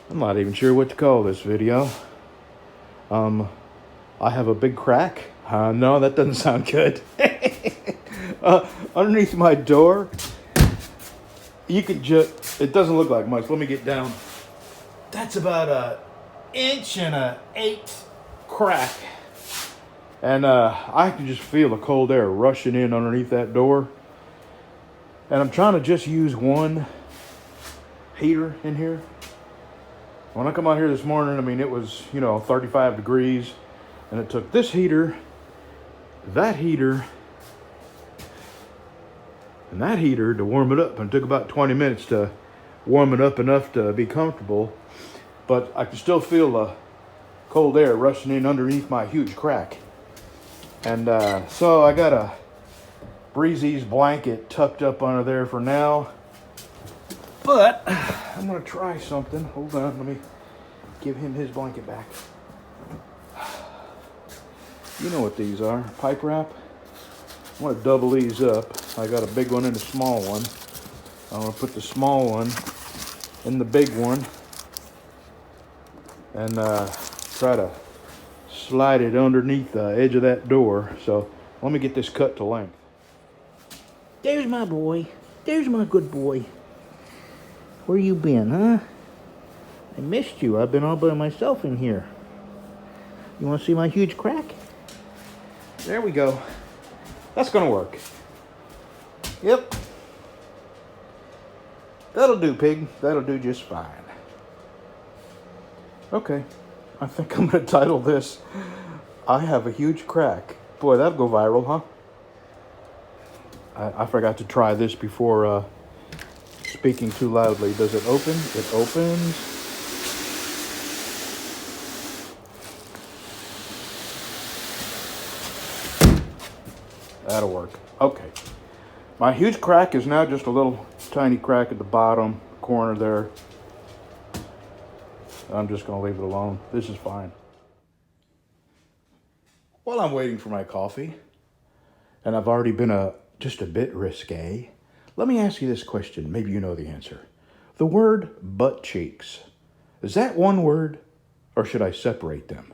I'm not even sure what to call this video. I have a big crack. No, that doesn't sound good. Underneath my door, you can just, it doesn't look like much. Let me get down. That's about an inch and an eighth crack. And I can just feel the cold air rushing in underneath that door. And I'm trying to just use one heater in here. When I come out here this morning, I mean, it was, 35 degrees. And it took this heater, that heater, and that heater to warm it up. And it took about 20 minutes to warm it up enough to be comfortable. But I can still feel the cold air rushing in underneath my huge crack. And so I got a Breezy's blanket tucked up under there for now. But I'm going to try something. Hold on, let me give him his blanket back. You know what these are, pipe wrap. I'm going to double these up. I got a big one and a small one. I'm going to put the small one in the big one and try to slide it underneath the edge of that door. So let me get this cut to length. There's my boy. There's my good boy. Where you been, huh? I missed you. I've been all by myself in here. You want to see my huge crack? There we go. That's going to work. Yep. That'll do, pig. That'll do just fine. Okay. I think I'm going to title this, I Have a Huge Crack. Boy, that'll go viral, huh? I forgot to try this before speaking too loudly. Does it open? It opens. That'll work. Okay. My huge crack is now just a little tiny crack at the bottom corner there. I'm just going to leave it alone. This is fine. While I'm waiting for my coffee, and I've already been just a bit risque, let me ask you this question. Maybe you know the answer. The word butt cheeks, is that one word, or should I separate them?